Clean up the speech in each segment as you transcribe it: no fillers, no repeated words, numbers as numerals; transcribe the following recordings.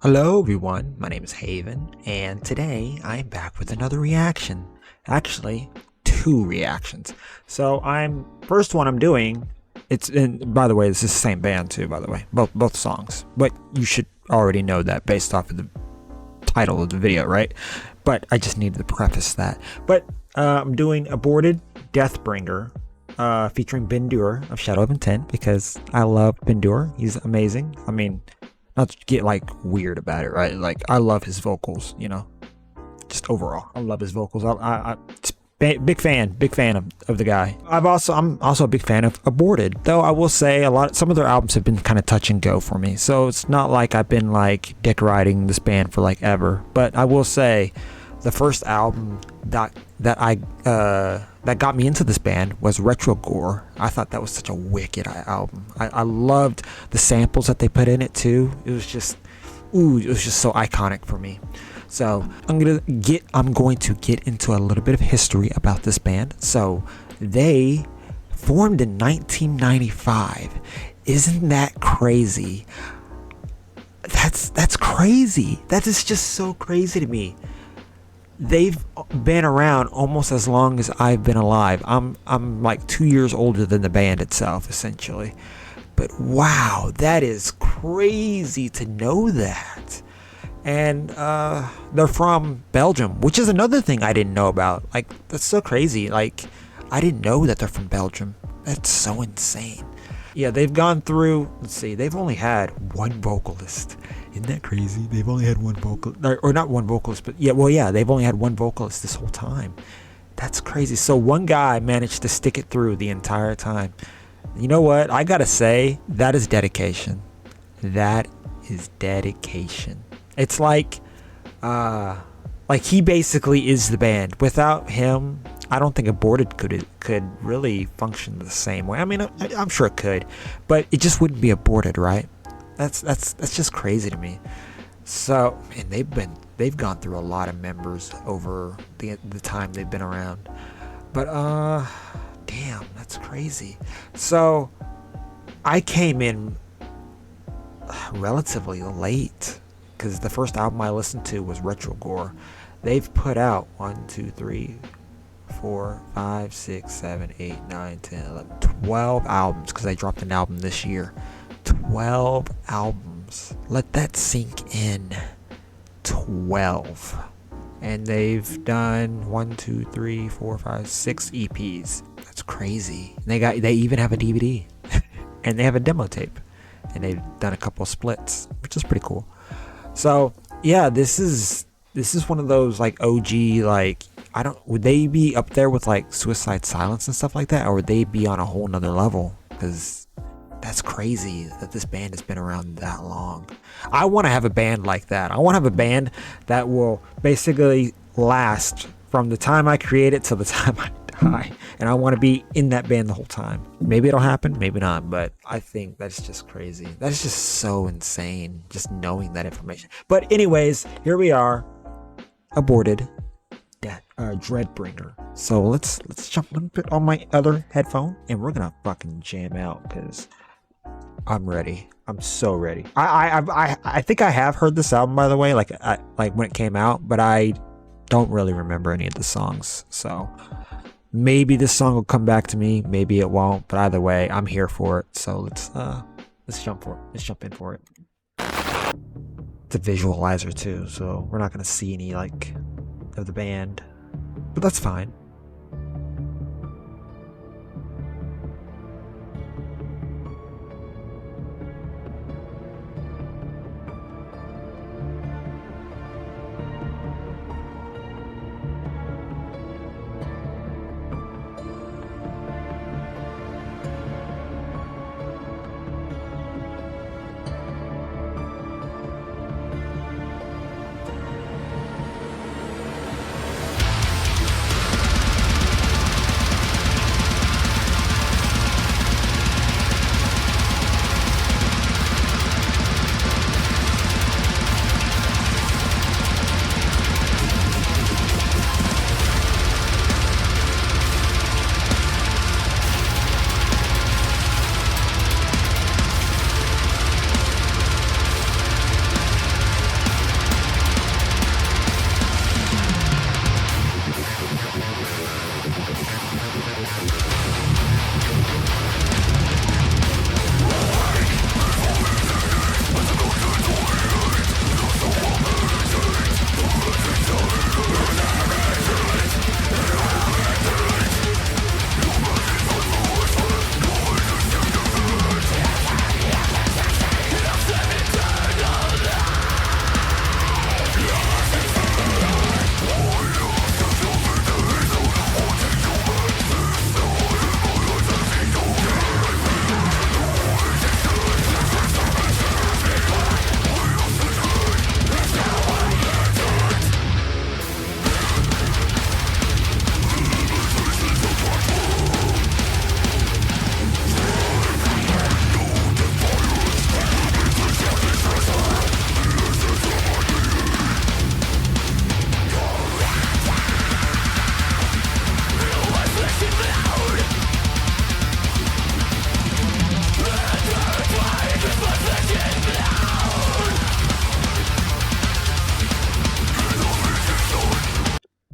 Hello everyone, my name is Haven, and today I'm back with another reaction. Actually, two reactions. So first one I'm doing, by the way, this is the same band too, by the way, both songs. But you should already know that based off of the title of the video, right? But I just needed to preface that. But I'm doing Aborted Deathbringer, featuring Bendur of Shadow of Intent, because I love Bendur. He's amazing. I mean, not to get like weird about it, right? Like, I love his vocals, just overall, I love his vocals. Big fan of the guy. I'm also a big fan of Aborted, though I will say some of their albums have been kind of touch and go for me. So it's not like I've been like dick riding this band for like ever. But I will say, the first album that got me into this band was Retrogore. I thought that was such a wicked album. I loved the samples that they put in it too. It was just so iconic for me. So I'm going to get into a little bit of history about this band. So they formed in 1995. Isn't that crazy? That's crazy. That is just so crazy to me. They've been around almost as long as I've been alive. I'm like 2 years older than the band itself, essentially. But wow, that is crazy to know that. And they're from Belgium, which is another thing I didn't know about. Like, that's so crazy. Like, I didn't know that they're from Belgium. That's so insane. Yeah, they've gone through, let's see, they've only had one vocalist. Isn't that crazy? They've only had one vocalist, or not one vocalist, but they've only had one vocalist this whole time. That's crazy. So one guy managed to stick it through the entire time. You know what? I gotta say, that is dedication. That is dedication. It's like he basically is the band. Without him, I don't think Aborted could really function the same way. I mean, I'm sure it could, but it just wouldn't be Aborted, right? That's just crazy to me. So, and they've gone through a lot of members over the time they've been around. But damn, that's crazy. So I came in relatively late, because the first album I listened to was Retrogore. They've put out 1, 2, 3, 4, 5, 6, 7, 8, 9, 10, 11, 12 albums, because they dropped an album this year. 12 albums. Let that sink in. 12. And they've done 1, 2, 3, 4, 5, 6 EPs. That's crazy. They even have a DVD. And they have a demo tape. And they've done a couple of splits, which is pretty cool. So yeah, this is one of those like OG, like, would they be up there with like Suicide Silence and stuff like that, or would they be on a whole nother level? Because that's crazy that this band has been around that long. I want to have a band like that. I want to have a band that will basically last from the time I create it to the time I die. And I want to be in that band the whole time. Maybe it'll happen, maybe not, but I think that's just crazy. That's just so insane, just knowing that information. But anyways, here we are. Aborted Dreadbringer. So let's jump. Let me put on my other headphone and we're gonna fucking jam out, because I'm ready. I'm so ready. I think I have heard this album, by the way, like when it came out, but I don't really remember any of the songs. So maybe this song will come back to me, maybe it won't. But either way, I'm here for it. So let's jump for it. Let's jump in for it. It's a visualizer too, so we're not gonna see any like of the band, but that's fine.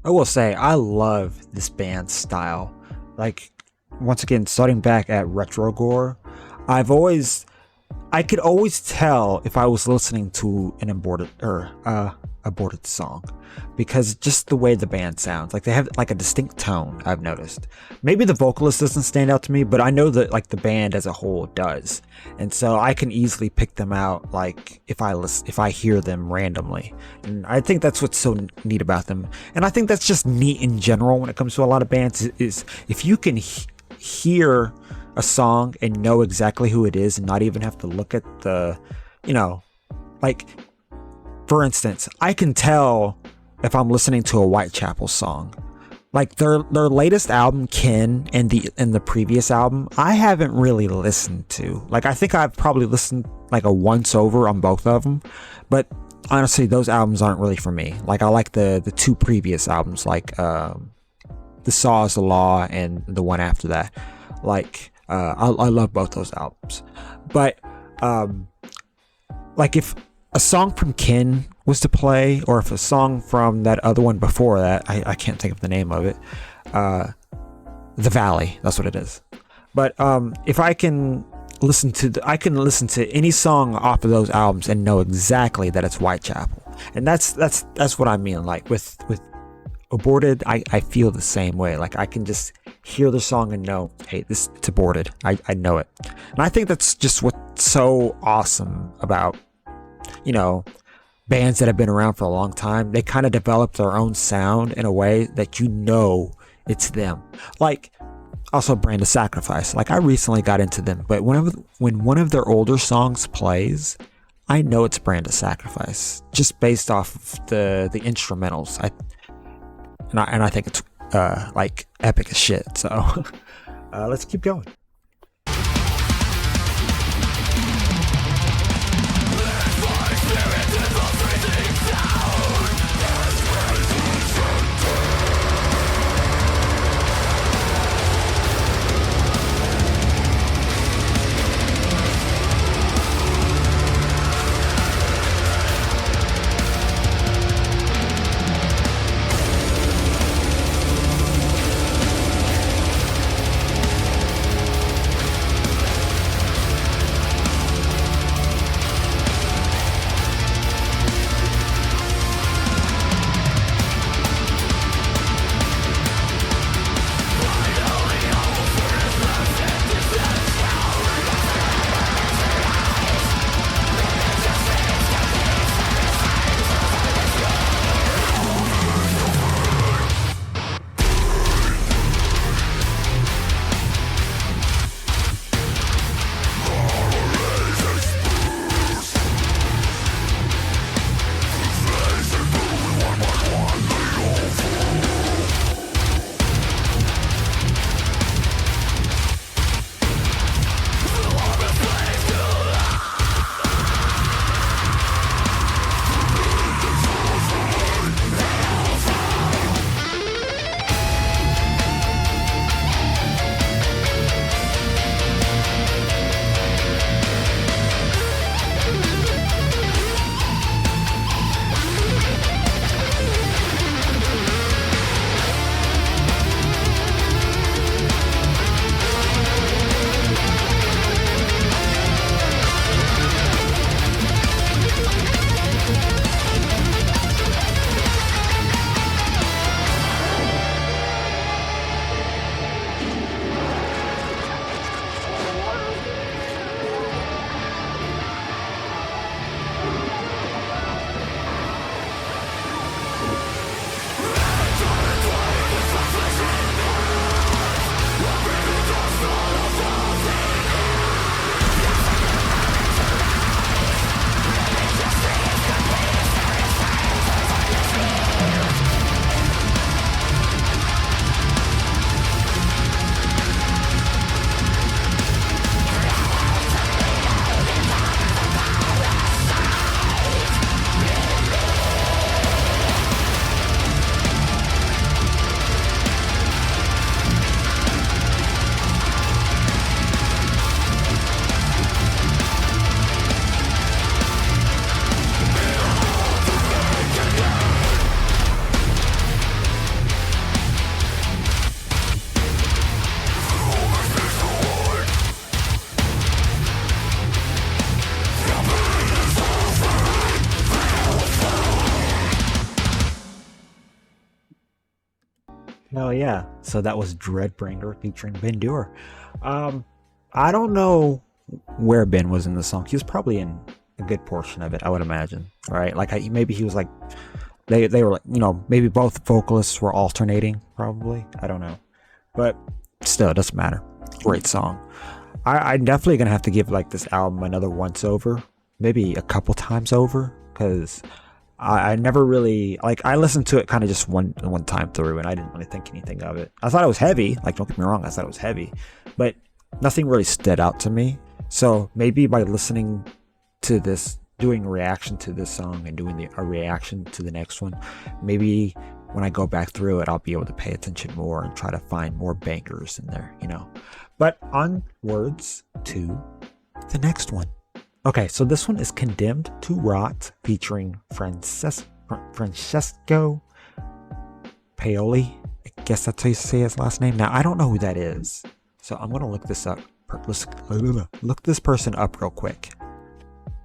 I will say I love this band's style. Like, once again, starting back at Retrogore, I've always I could always tell if I was listening to an aborted song, because just the way the band sounds, like they have like a distinct tone. I've noticed. Maybe the vocalist doesn't stand out to me, but I know that like the band as a whole does, and so I can easily pick them out. Like if I hear them randomly, and I think that's what's so neat about them. And I think that's just neat in general when it comes to a lot of bands. Is if you can hear a song and know exactly who it is and not even have to look at the, you know, like, for instance, I can tell if I'm listening to a Whitechapel song. Like their latest album, Kin, and the previous album, I haven't really listened to. Like, I think I've probably listened like a once over on both of them, but honestly, those albums aren't really for me. Like, I like the two previous albums, like The Saw Is the Law and the one after that. Like, I love both those albums, but like if a song from Kin was to play, or if a song from that other one before that, I can't think of the name of it, The Valley, that's what it is. But if I can listen to any song off of those albums and know exactly that it's Whitechapel, and that's what I mean. Like with Aborted, I feel the same way. Like, I can just hear the song and know, hey, it's Aborted. I know it. And I think that's just what's so awesome about, you know, bands that have been around for a long time. They kind of develop their own sound in a way that you know it's them. Like, also Brand of Sacrifice. Like, I recently got into them, but when one of their older songs plays, I know it's Brand of Sacrifice just based off of the instrumentals. And I think it's like epic as shit. So let's keep going. Hell yeah. So that was Dreadbringer featuring Ben Dewar. Um, I don't know where Ben was in the song. He was probably in a good portion of it, I would imagine. Right? Like maybe he was like they were like, maybe both vocalists were alternating. Probably, I don't know, but still, it doesn't matter. Great song. I'm definitely gonna have to give like this album another once over, maybe a couple times over, because I never really like. I listened to it kind of just one time through, and I didn't really think anything of it. I thought it was heavy. Like, don't get me wrong, I thought it was heavy, but nothing really stood out to me. So maybe by listening to this, doing a reaction to this song and doing a reaction to the next one, maybe when I go back through it, I'll be able to pay attention more and try to find more bangers in there. But onwards to the next one. Okay, so this one is Condemned to Rot featuring Francesco Paoli. I guess that's how you say his last name. Now, I don't know who that is, so I'm going to look this up. Let's look this person up real quick.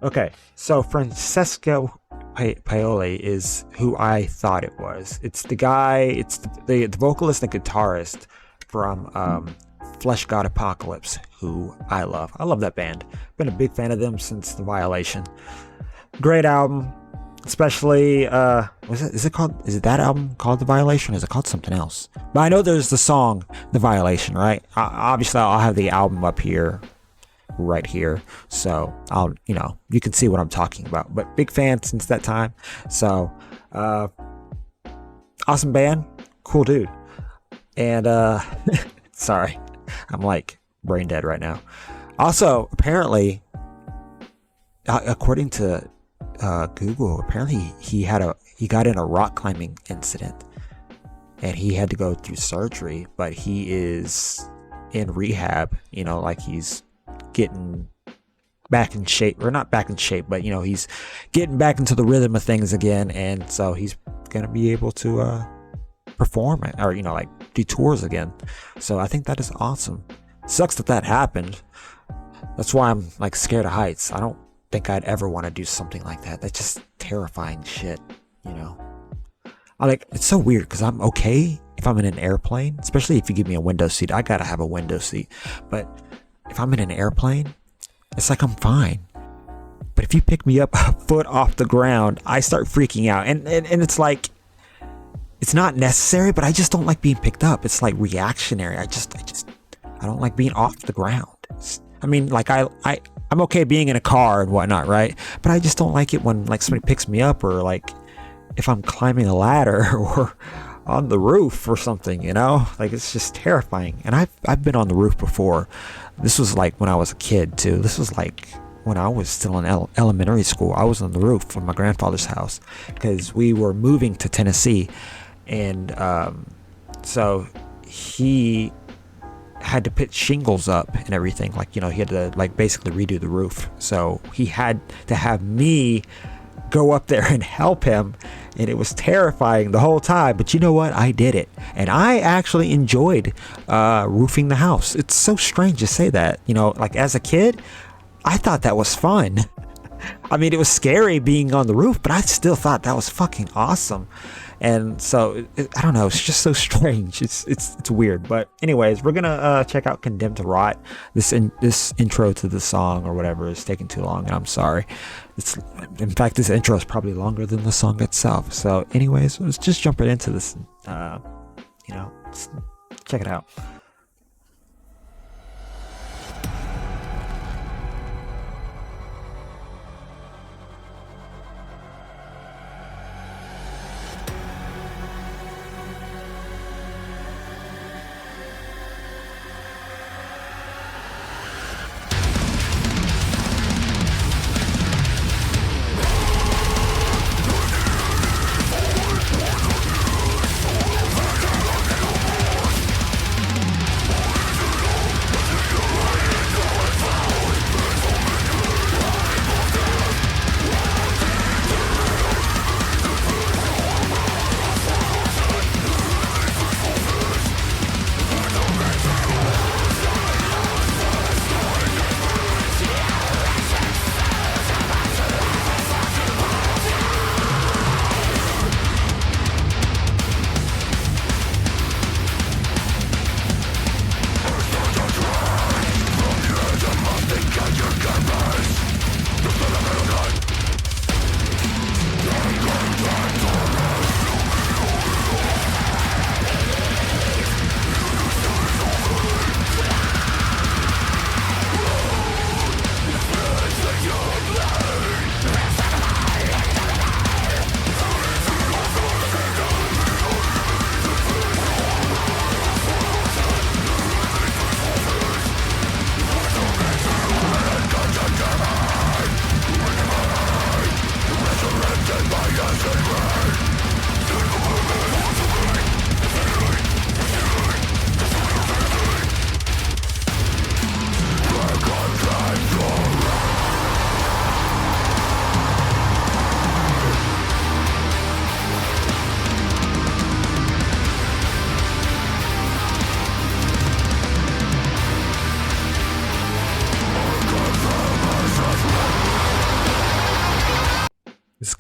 Okay, so Francesco Paoli is who I thought it was. It's the guy, it's the vocalist and guitarist from Flesh God Apocalypse, who I love. I love that band. Been a big fan of them since The Violation. Great album, especially is it that album called The Violation, or is it called something else? But I know there's the song The Violation, right? Obviously I'll have the album up here, right here, so I'll you can see what I'm talking about. But big fan since that time. So awesome band, cool dude. And sorry, I'm like brain dead right now. Also, apparently, according to Google, apparently he got in a rock climbing incident, and he had to go through surgery. But he is in rehab. Like he's getting back in shape, or not back in shape, but he's getting back into the rhythm of things again, and so he's gonna be able to perform it, or like do tours again. So I think that is awesome. Sucks that happened. That's why I'm like scared of heights. I don't think I'd ever want to do something like that. That's just terrifying shit. It's so weird because I'm okay if I'm in an airplane, especially if you give me a window seat. I gotta have a window seat. But if I'm in an airplane, it's like I'm fine. But if you pick me up a foot off the ground, I start freaking out. And it's like, it's not necessary, but I just don't like being picked up. It's like reactionary. I don't like being off the ground. Like I'm okay being in a car and whatnot, right? But I just don't like it when like somebody picks me up, or like if I'm climbing a ladder or on the roof or something, like it's just terrifying. And I've been on the roof before. This was like when I was a kid too. This was like when I was still in elementary school. I was on the roof of my grandfather's house because we were moving to Tennessee. And so he had to put shingles up and everything. Like, he had to like basically redo the roof. So he had to have me go up there and help him. And it was terrifying the whole time. But you know what? I did it. And I actually enjoyed roofing the house. It's so strange to say that. Like as a kid, I thought that was fun. It was scary being on the roof, but I still thought that was fucking awesome. And so I don't know, it's just so strange. It's weird. But anyways, we're gonna check out Condemned to Rot. This intro to the song or whatever is taking too long, and I'm sorry. In fact, this intro is probably longer than the song itself. So anyways, let's just jump right into this. Let's check it out.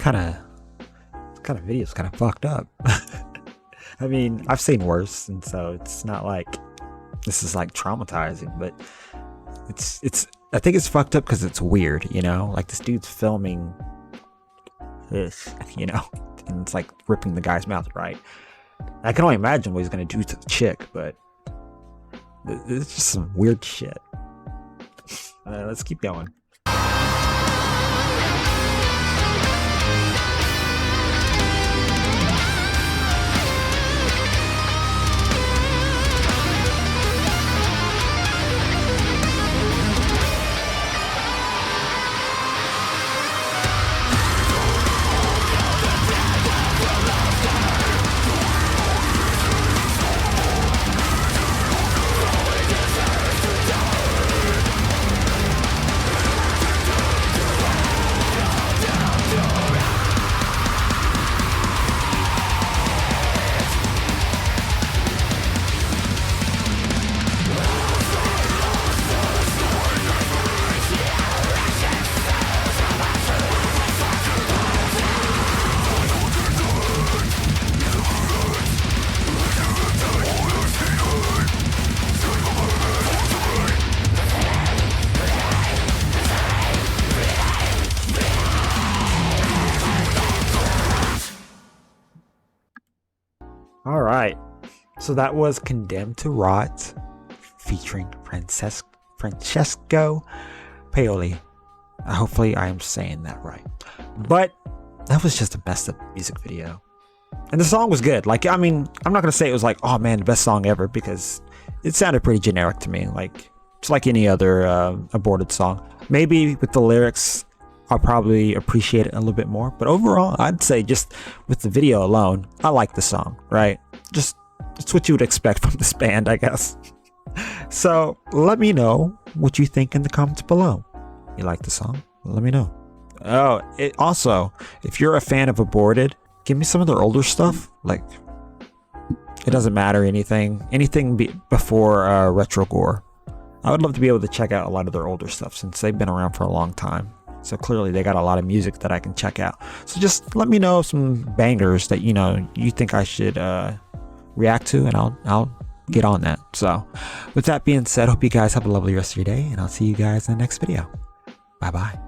kind of video is kind of fucked up. I mean, I've seen worse, and so it's not like this is like traumatizing, but it's I think it's fucked up because it's weird, you know? Like this dude's filming this, you know, and it's like ripping the guy's mouth, right? I can only imagine what he's gonna do to the chick, but it's just some weird shit. Let's keep going. All right, so that was Condemned to Rot featuring Francesco Paoli. Hopefully I am saying that right. But that was just a messed up music video. And the song was good. Like, I mean, I'm not going to say it was like, oh man, the best song ever, because it sounded pretty generic to me. Like, it's like any other Aborted song. Maybe with the lyrics, I'll probably appreciate it a little bit more. But overall, I'd say just with the video alone, I like the song, right? Just, it's what you would expect from this band, I guess. So let me know what you think in the comments below. You like the song? Let me know. Oh, also, if you're a fan of Aborted, give me some of their older stuff. Like, it doesn't matter anything before Retro Gore. I would love to be able to check out a lot of their older stuff since they've been around for a long time. So clearly they got a lot of music that I can check out. So just let me know some bangers that you think I should react to, and I'll get on that. So with that being said, hope you guys have a lovely rest of your day, and I'll see you guys in the next video. Bye bye.